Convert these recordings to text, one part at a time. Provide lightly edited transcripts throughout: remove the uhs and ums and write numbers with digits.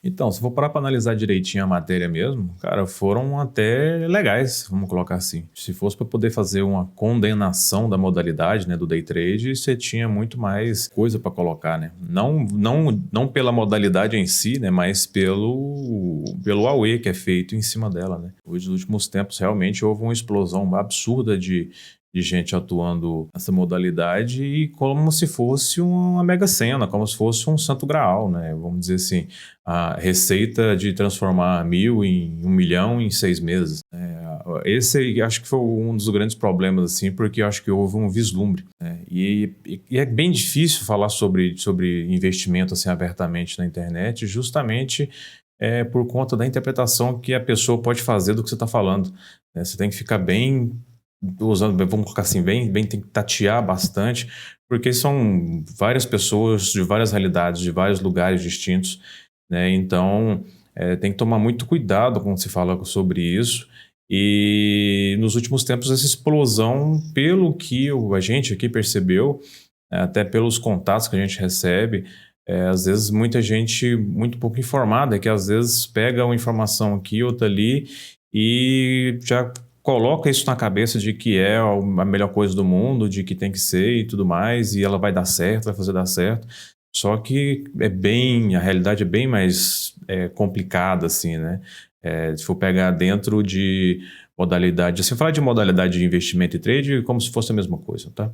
Então, se for parar para analisar direitinho a matéria mesmo, cara, foram até legais, vamos colocar assim. Se fosse para poder fazer uma condenação da modalidade, né, do day trade, você tinha muito mais coisa para colocar, né? Não pela modalidade em si, né, mas pelo AUE que é feito em cima dela, né? Nos últimos tempos, realmente houve uma explosão absurda de gente atuando nessa modalidade e como se fosse uma mega sena, como se fosse um santo graal, né? Vamos dizer assim, a receita de transformar 1.000 em 1 milhão em 6 meses. Esse acho que foi um dos grandes problemas, assim, porque eu acho que houve um vislumbre, né? E é bem difícil falar sobre investimento assim abertamente na internet, justamente por conta da interpretação que a pessoa pode fazer do que você está falando, né? Você tem que ficar bem usando, vamos colocar assim, bem, tem que tatear bastante, porque são várias pessoas de várias realidades, de vários lugares distintos, né? Então, tem que tomar muito cuidado quando se fala sobre isso. E nos últimos tempos, essa explosão, pelo que a gente aqui percebeu, até pelos contatos que a gente recebe, às vezes muita gente muito pouco informada, que às vezes pega uma informação aqui, outra ali, e já coloca isso na cabeça de que é a melhor coisa do mundo, de que tem que ser e tudo mais, e ela vai dar certo, vai fazer dar certo. Só que a realidade é bem mais complicada, assim, né? Se for pegar dentro de modalidade, se falar de modalidade de investimento e trade, como se fosse a mesma coisa, tá?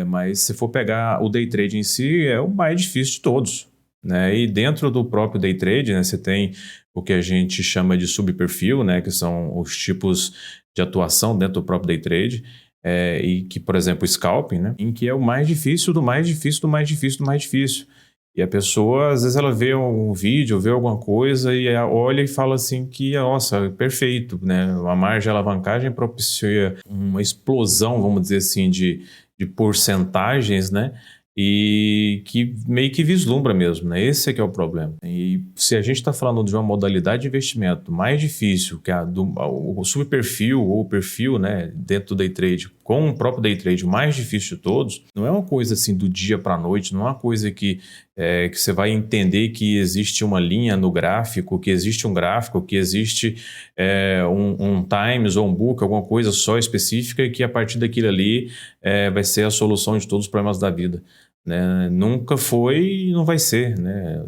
Mas se for pegar o day trade em si, é o mais difícil de todos, né? E dentro do próprio day trade, né, você tem o que a gente chama de subperfil, né, que são os tipos de atuação dentro do próprio day trade, e que, por exemplo, o scalping, né, em que é o mais difícil do mais difícil do mais difícil do mais difícil. E a pessoa, às vezes, ela vê um vídeo, vê alguma coisa e olha e fala assim que, nossa, perfeito, né? A margem de alavancagem propicia uma explosão, vamos dizer assim, de porcentagens, né? E que meio que vislumbra mesmo, né? Esse é que é o problema. E se a gente está falando de uma modalidade de investimento mais difícil, que o subperfil ou o perfil, né, dentro do day trade, com o próprio day trade mais difícil de todos, não é uma coisa assim do dia para a noite, não é uma coisa que você vai entender que existe uma linha no gráfico, que existe um gráfico, que existe um times ou um book, alguma coisa só específica e que a partir daquilo ali vai ser a solução de todos os problemas da vida, né? Nunca foi e não vai ser, né?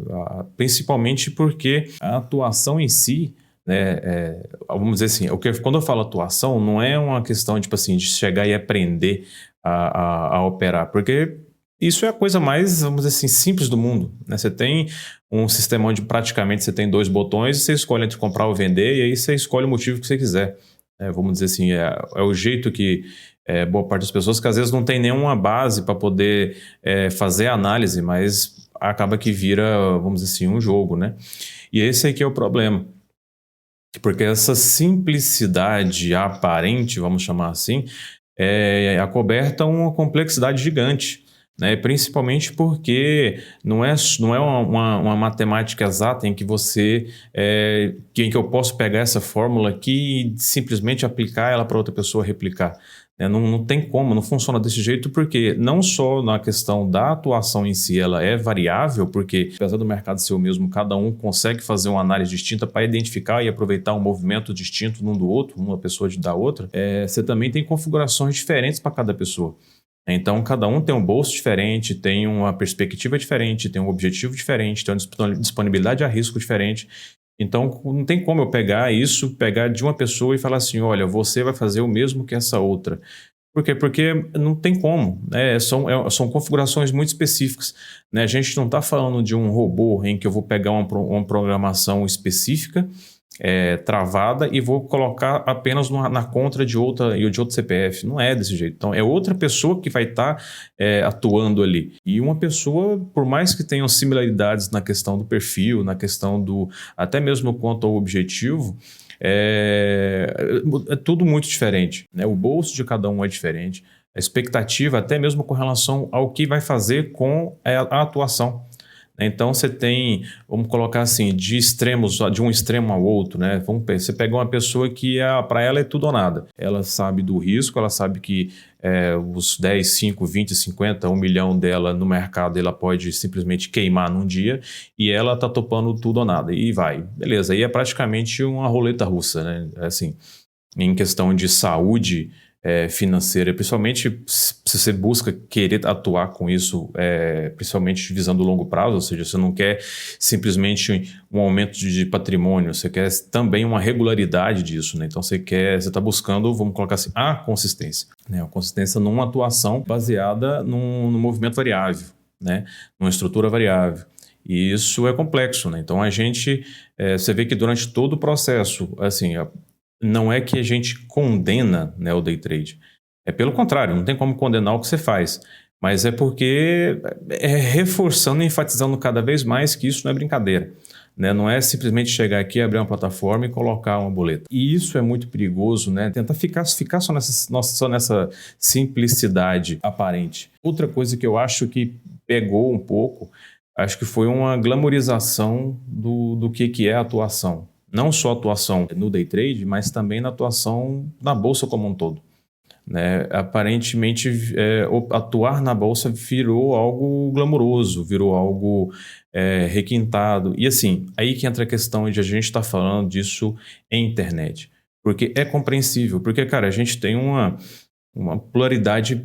Principalmente porque a atuação em si, né, vamos dizer assim, quando eu falo atuação, não é uma questão tipo assim, de chegar e aprender a operar, porque isso é a coisa mais, vamos dizer assim, simples do mundo, né? Você tem um sistema onde praticamente você tem dois botões e você escolhe entre comprar ou vender, e aí você escolhe o motivo que você quiser. Vamos dizer assim, é o jeito que boa parte das pessoas, que às vezes não tem nenhuma base para poder fazer a análise, mas acaba que vira, vamos dizer assim, um jogo, né? E esse aqui é o problema. Porque essa simplicidade aparente, vamos chamar assim, acoberta uma complexidade gigante, né? Principalmente porque não é uma matemática exata em que em que eu posso pegar essa fórmula aqui e simplesmente aplicar ela para outra pessoa replicar. Não tem como, não funciona desse jeito, porque não só na questão da atuação em si ela é variável, porque apesar do mercado ser o mesmo, cada um consegue fazer uma análise distinta para identificar e aproveitar um movimento distinto num do outro, uma pessoa da outra. Você também tem configurações diferentes para cada pessoa. Então, cada um tem um bolso diferente, tem uma perspectiva diferente, tem um objetivo diferente, tem uma disponibilidade a risco diferente. Então, não tem como eu pegar de uma pessoa e falar assim, olha, você vai fazer o mesmo que essa outra. Por quê? Porque não tem como, né? São configurações muito específicas, né? A gente não está falando de um robô em que eu vou pegar uma programação específica, travada, e vou colocar apenas na conta de outro CPF. Não é desse jeito. Então, é outra pessoa que vai estar atuando ali. E uma pessoa, por mais que tenham similaridades na questão do perfil, na questão até mesmo quanto ao objetivo, é tudo muito diferente, né? O bolso de cada um é diferente. A expectativa, até mesmo com relação ao que vai fazer com a atuação. Então você tem, vamos colocar assim, de extremos, de um extremo ao outro, né? Você pega uma pessoa que para ela é tudo ou nada. Ela sabe do risco, ela sabe que os 10, 5, 20, 50, 1 milhão dela no mercado, ela pode simplesmente queimar num dia e ela tá topando tudo ou nada. E vai, beleza. Aí é praticamente uma roleta russa, né? Assim, em questão de saúde financeira, principalmente se você busca querer atuar com isso, principalmente visando o longo prazo, ou seja, você não quer simplesmente um aumento de patrimônio, você quer também uma regularidade disso, né? Então você está buscando, vamos colocar assim, a consistência, né? A consistência numa atuação baseada no movimento variável, né? Numa estrutura variável. E isso é complexo, né? Então você vê que durante todo o processo, assim, não é que a gente condena, né, o day trade. É pelo contrário, não tem como condenar o que você faz. Mas é porque reforçando e enfatizando cada vez mais que isso não é brincadeira. Né? Não é simplesmente chegar aqui, abrir uma plataforma e colocar uma boleta. E isso é muito perigoso, né? Tentar ficar só nessa simplicidade aparente. Outra coisa que eu acho que pegou um pouco, acho que foi uma glamorização do que é a atuação. Não só atuação no day trade, mas também na atuação na bolsa como um todo. Né? Aparentemente, atuar na bolsa virou algo glamouroso, virou algo requintado. E assim, aí que entra a questão de a gente estar falando disso em internet. Porque é compreensível, porque, cara, a gente tem uma pluralidade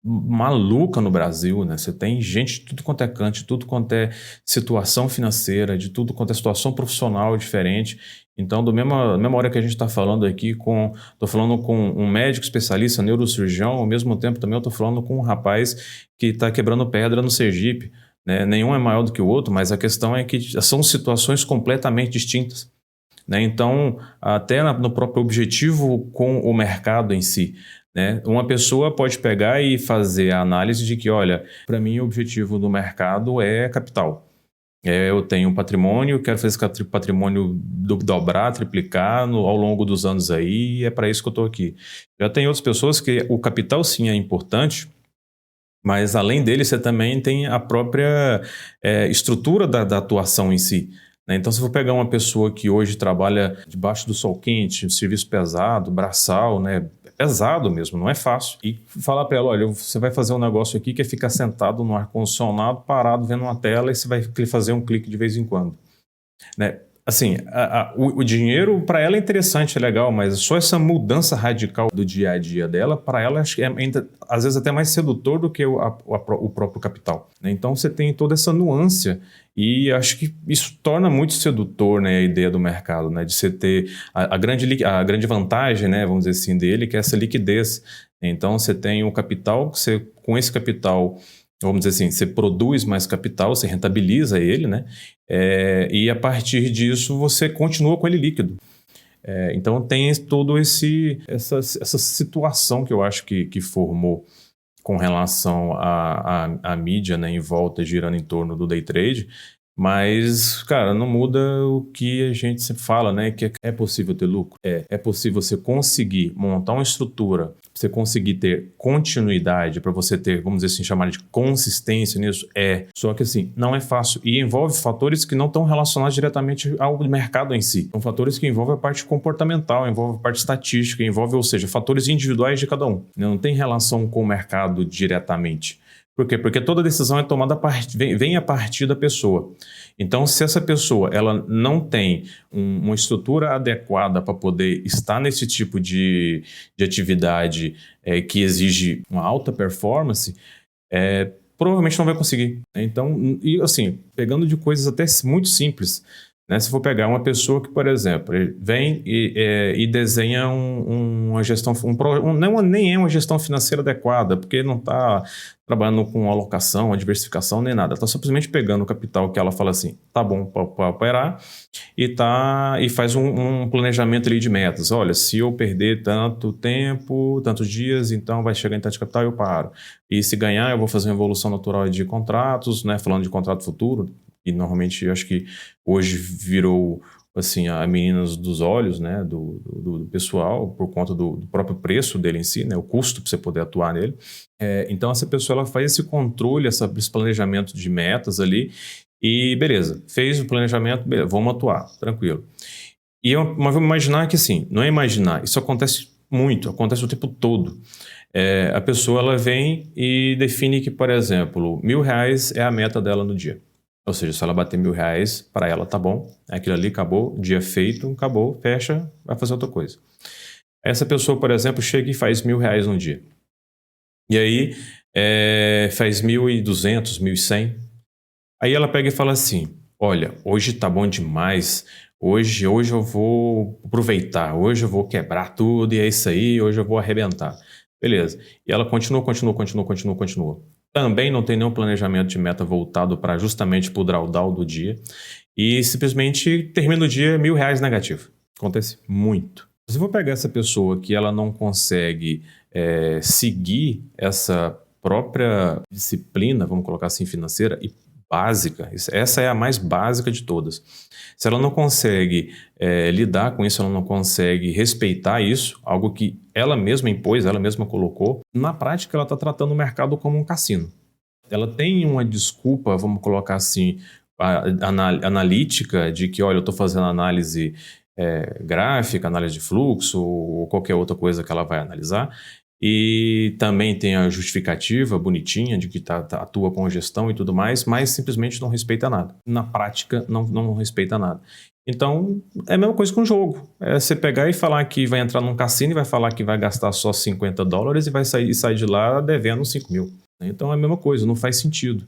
maluca no Brasil, né? Você tem gente de tudo quanto é canto, de tudo quanto é situação financeira, de tudo quanto é situação profissional diferente. Então, da mesma hora que a gente está falando aqui estou falando com um médico especialista, neurocirurgião, ao mesmo tempo também eu estou falando com um rapaz que está quebrando pedra no Sergipe, né? Nenhum é maior do que o outro, mas a questão é que são situações completamente distintas, né? Então, até no próprio objetivo com o mercado em si, né? Uma pessoa pode pegar e fazer a análise de que, olha, para mim o objetivo do mercado é capital. Eu tenho um patrimônio, quero fazer esse patrimônio dobrar, triplicar ao longo dos anos aí, e é para isso que eu estou aqui. Já tem outras pessoas que o capital sim é importante, mas além dele você também tem a própria estrutura da atuação em si. Né? Então, se eu for pegar uma pessoa que hoje trabalha debaixo do sol quente, um serviço pesado, braçal, né? Pesado mesmo, não é fácil. E falar para ela, olha, você vai fazer um negócio aqui que é ficar sentado no ar-condicionado, parado, vendo uma tela e você vai fazer um clique de vez em quando. Né? Assim, o dinheiro para ela é interessante, é legal, mas só essa mudança radical do dia a dia dela, para ela, acho que é ainda, às vezes até mais sedutor do que o próprio capital. Né? Então você tem toda essa nuance e acho que isso torna muito sedutor, né, a ideia do mercado, né, de você ter a grande vantagem, né, vamos dizer assim, dele, que é essa liquidez. Então você tem o capital, com esse capital, vamos dizer assim, você produz mais capital, você rentabiliza ele, né? E a partir disso você continua com ele líquido. Então tem toda essa situação que eu acho que formou com relação à mídia, né, em volta, girando em torno do day trade. Mas, cara, não muda o que a gente sempre fala, né? Que é possível ter lucro. É possível você conseguir montar uma estrutura, você conseguir ter continuidade, para você ter, vamos dizer assim, chamar de consistência nisso. Só que assim, não é fácil. E envolve fatores que não estão relacionados diretamente ao mercado em si. São fatores que envolvem a parte comportamental, envolvem a parte estatística, ou seja, fatores individuais de cada um. Não tem relação com o mercado diretamente. Por quê? Porque toda decisão é tomada vem a partir da pessoa. Então, se essa pessoa ela não tem uma estrutura adequada para poder estar nesse tipo de atividade que exige uma alta performance, provavelmente não vai conseguir. Então, e assim, pegando de coisas até muito simples, né? Se for pegar uma pessoa que, por exemplo, vem e desenha uma gestão, nem é uma gestão financeira adequada, porque não está trabalhando com alocação, a diversificação, nem nada. Está simplesmente pegando o capital que ela fala assim, tá bom para operar, e faz um planejamento ali de metas. Olha, se eu perder tanto tempo, tantos dias, então vai chegar em tanto de capital e eu paro. E se ganhar, eu vou fazer uma evolução natural de contratos, né? Falando de contrato futuro, e normalmente eu acho que hoje virou assim a menina dos olhos, né, do pessoal, por conta do próprio preço dele em si, né, o custo para você poder atuar nele. Então essa pessoa ela faz esse controle, esse planejamento de metas ali, E beleza, fez o planejamento, beleza, vamos atuar, tranquilo. Mas vamos imaginar que assim, não é imaginar, isso acontece muito, acontece o tempo todo. A pessoa ela vem e define que, por exemplo, R$ 1.000 é a meta dela no dia. Ou seja, se ela bater R$ 1.000, para ela tá bom, aquilo ali acabou, dia feito, acabou, fecha, vai fazer outra coisa. Essa pessoa, por exemplo, chega e faz R$ 1.000 no dia. E aí faz 1.200, 1.100. Aí ela pega e fala assim: olha, hoje tá bom demais, hoje eu vou aproveitar, hoje eu vou quebrar tudo e é isso aí, hoje eu vou arrebentar. Beleza. E ela continua. Também não tem nenhum planejamento de meta voltado para justamente para o drawdown do dia e simplesmente termina o dia R$ 1.000 negativo. Acontece muito. Se eu for pegar essa pessoa que ela não consegue seguir essa própria disciplina, vamos colocar assim, financeira e básica, essa é a mais básica de todas. Se ela não consegue lidar com isso, ela não consegue respeitar isso, algo que ela mesma impôs, ela mesma colocou, na prática ela está tratando o mercado como um cassino. Ela tem uma desculpa, vamos colocar assim, analítica de que, olha, eu estou fazendo análise gráfica, análise de fluxo ou qualquer outra coisa que ela vai analisar. E também tem a justificativa bonitinha de que atua com gestão e tudo mais, mas simplesmente não respeita nada. Na prática, não respeita nada. Então, é a mesma coisa com o jogo. É você pegar e falar que vai entrar num cassino e vai falar que vai gastar só $50 e vai sair de lá devendo 5 mil. Então, é a mesma coisa, não faz sentido.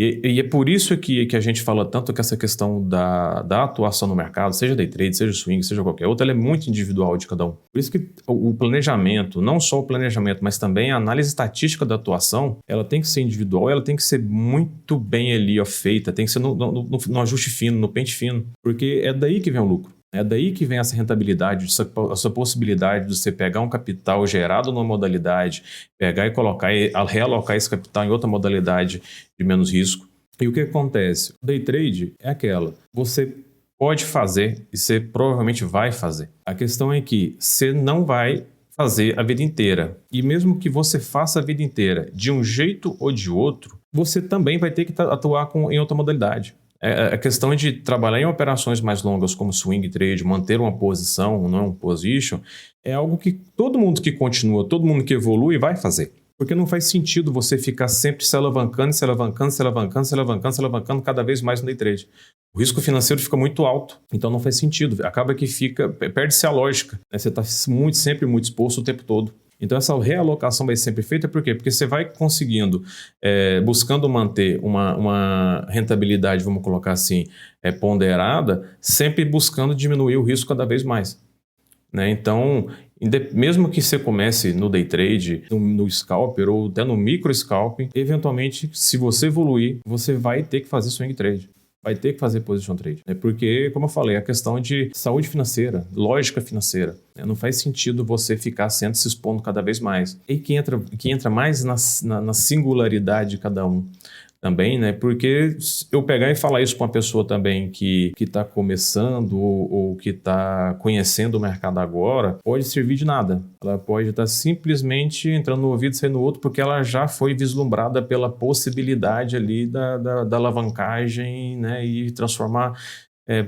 E é por isso que a gente fala tanto que essa questão da atuação no mercado, seja day trade, seja swing, seja qualquer outra, ela é muito individual de cada um. Por isso que o planejamento, não só o planejamento, mas também a análise estatística da atuação, ela tem que ser individual, ela tem que ser muito bem ali feita, tem que ser no ajuste fino, no pente fino, porque é daí que vem o lucro. É daí que vem essa rentabilidade, essa possibilidade de você pegar um capital gerado numa modalidade, pegar e colocar e realocar esse capital em outra modalidade de menos risco. E o que acontece? O day trade é aquela, você pode fazer e você provavelmente vai fazer. A questão é que você não vai fazer a vida inteira. E mesmo que você faça a vida inteira de um jeito ou de outro, você também vai ter que atuar em outra modalidade. A questão de trabalhar em operações mais longas como swing trade, manter uma posição, não um position, é algo que todo mundo que continua, todo mundo que evolui vai fazer. Porque não faz sentido você ficar sempre se alavancando cada vez mais no day trade. O risco financeiro fica muito alto, então não faz sentido. Acaba que perde-se a lógica, né? Você está sempre muito exposto o tempo todo. Então essa realocação vai ser sempre feita, por quê? Porque você vai conseguindo, buscando manter uma rentabilidade, vamos colocar assim, ponderada, sempre buscando diminuir o risco cada vez mais. Né? Então, mesmo que você comece no day trade, no scalper ou até no micro scalping, eventualmente, se você evoluir, você vai ter que fazer swing trade. Vai ter que fazer position trade. Né? Porque, como eu falei, a questão de saúde financeira, lógica financeira. Né? Não faz sentido você ficar sempre se expondo cada vez mais. E que entra mais na singularidade de cada um. Também, né? Porque eu pegar e falar isso para uma pessoa também que está começando ou que está conhecendo o mercado agora, pode servir de nada. Ela pode estar simplesmente entrando no ouvido e saindo no outro porque ela já foi vislumbrada pela possibilidade ali da alavancagem, né? E transformar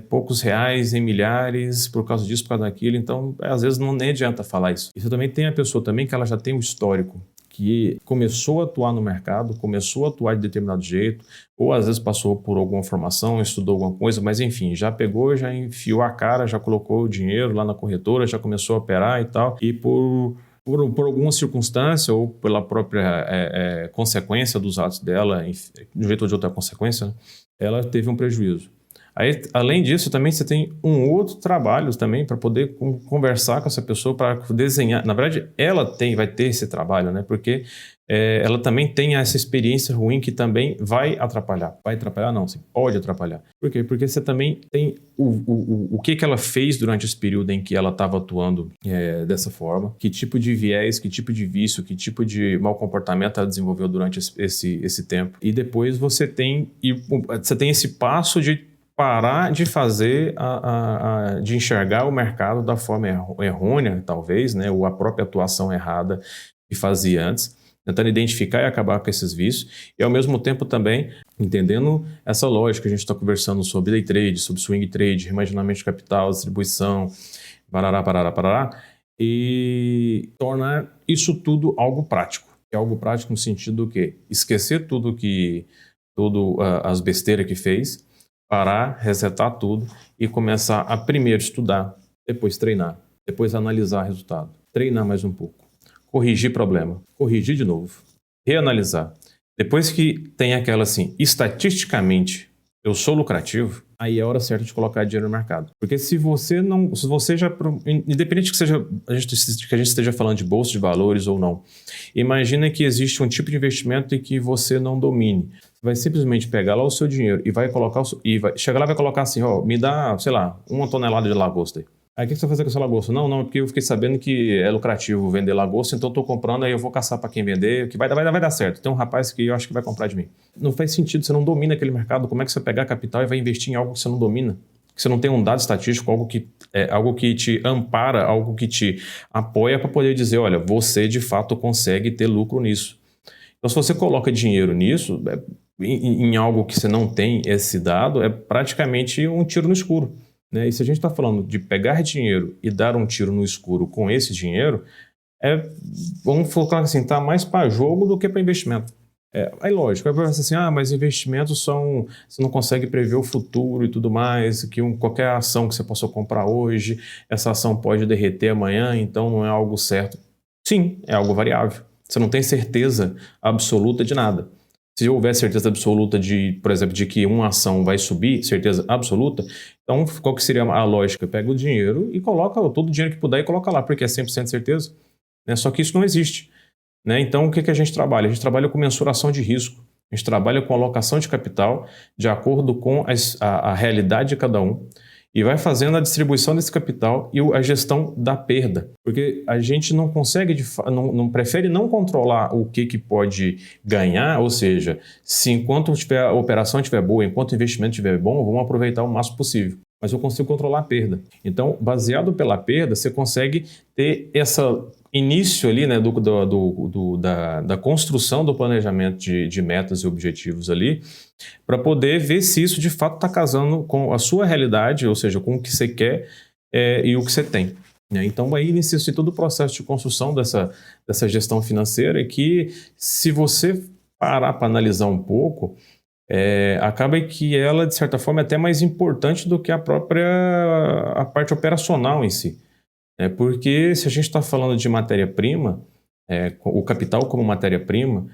poucos reais em milhares por causa disso, por causa daquilo. Então, às vezes nem adianta falar isso. Isso também tem a pessoa também que ela já tem um histórico, que começou a atuar no mercado, começou a atuar de determinado jeito, ou às vezes passou por alguma formação, estudou alguma coisa, mas enfim, já pegou, já enfiou a cara, já colocou o dinheiro lá na corretora, já começou a operar e tal, e por alguma circunstância ou pela própria consequência dos atos dela, de um jeito ou de outra consequência, né, ela teve um prejuízo. Aí, além disso, também você tem um outro trabalho também para poder conversar com essa pessoa, para desenhar. Na verdade, ela vai ter esse trabalho, né? Porque ela também tem essa experiência ruim que também vai atrapalhar. Vai atrapalhar? Não, você pode atrapalhar. Por quê? Porque você também tem o que ela fez durante esse período em que ela estava atuando dessa forma, que tipo de viés, que tipo de vício, que tipo de mau comportamento ela desenvolveu durante esse tempo. E depois você tem esse passo de parar de fazer, de enxergar o mercado da forma errônea, talvez, né, ou a própria atuação errada que fazia antes, tentando identificar e acabar com esses vícios, e ao mesmo tempo também entendendo essa lógica. A gente está conversando sobre day trade, sobre swing trade, reimaginamento de capital, distribuição, parará, parará, parará, e tornar isso tudo algo prático. É algo prático no sentido do quê? Esquecer as besteiras que fez, parar, resetar tudo e começar a primeiro estudar, depois treinar, depois analisar resultado, treinar mais um pouco, corrigir problema, corrigir de novo, reanalisar. Depois que tem aquela assim, estatisticamente eu sou lucrativo, aí é a hora certa de colocar dinheiro no mercado. Porque se você já, independente que a gente esteja falando de bolsa de valores ou não, imagina que existe um tipo de investimento em que você não domine. Você vai simplesmente pegar lá o seu dinheiro e vai colocar, chegar lá e vai colocar assim, ó, me dá, sei lá, 1 tonelada de lagosta. Aí o que você vai fazer com essa lagosta? Não, porque eu fiquei sabendo que é lucrativo vender lagosta, então eu tô comprando, aí eu vou caçar para quem vender, que vai dar certo. Tem um rapaz que eu acho que vai comprar de mim. Não faz sentido, você não domina aquele mercado. Como é que você vai pegar capital e vai investir em algo que você não domina? Que você não tem um dado estatístico, algo que te ampara, algo que te apoia para poder dizer, olha, você de fato consegue ter lucro nisso. Então, se você coloca dinheiro nisso, em algo que você não tem esse dado, é praticamente um tiro no escuro. Né? E se a gente está falando de pegar dinheiro e dar um tiro no escuro com esse dinheiro, vamos colocar assim, tá mais para jogo do que para investimento. Aí lógico, aí vai pensar assim, mas investimentos você não consegue prever o futuro e tudo mais, que qualquer ação que você possa comprar hoje, essa ação pode derreter amanhã, então não é algo certo. Sim, é algo variável. Você não tem certeza absoluta de nada. Se houver certeza absoluta por exemplo, de que uma ação vai subir, certeza absoluta, então qual que seria a lógica? Pega o dinheiro e coloca todo o dinheiro que puder e coloca lá, porque é 100% certeza. Né? Só que isso não existe. Né? Então o que a gente trabalha? A gente trabalha com mensuração de risco. A gente trabalha com alocação de capital de acordo com a realidade de cada um e vai fazendo a distribuição desse capital e a gestão da perda. Porque a gente não consegue, não prefere não controlar o que pode ganhar, ou seja, se enquanto a operação estiver boa, enquanto o investimento estiver bom, vamos aproveitar o máximo possível. Mas eu consigo controlar a perda. Então, baseado pela perda, você consegue ter esse início ali, né, da construção do planejamento de metas e objetivos ali, para poder ver se isso de fato está casando com a sua realidade, ou seja, com o que você quer e o que você tem. Né? Então, aí inicia-se todo o processo de construção dessa gestão financeira que, se você parar para analisar um pouco, acaba que ela, de certa forma, é até mais importante do que a parte operacional em si. Porque se a gente está falando de matéria-prima, o capital como matéria-prima,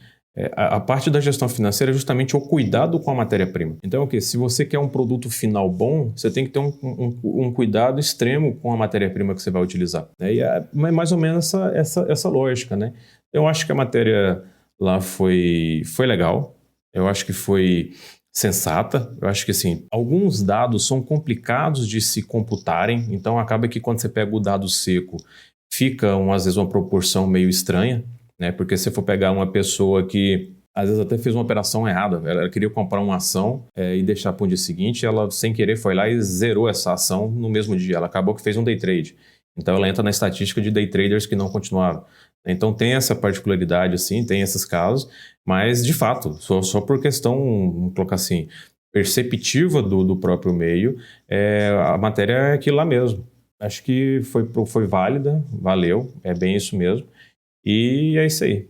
a parte da gestão financeira é justamente o cuidado com a matéria-prima. Então, o quê? Se você quer um produto final bom, você tem que ter um cuidado extremo com a matéria-prima que você vai utilizar. Né? E é mais ou menos essa lógica. Né? Eu acho que a matéria lá foi legal. Eu acho que foi sensata. Eu acho que, assim, alguns dados são complicados de se computarem, então acaba que quando você pega o dado seco, fica, às vezes, uma proporção meio estranha, né? Porque se for pegar uma pessoa que, às vezes, até fez uma operação errada, ela queria comprar uma ação e deixar para o dia seguinte, ela, sem querer, foi lá e zerou essa ação no mesmo dia. Ela acabou que fez um day trade. Então, ela entra na estatística de day traders que não continuaram. Então, tem essa particularidade, assim, tem esses casos, mas, de fato, só por questão, vamos colocar assim, perceptiva do próprio meio, a matéria é aquilo lá mesmo. Acho que foi válida, valeu, é bem isso mesmo, e é isso aí.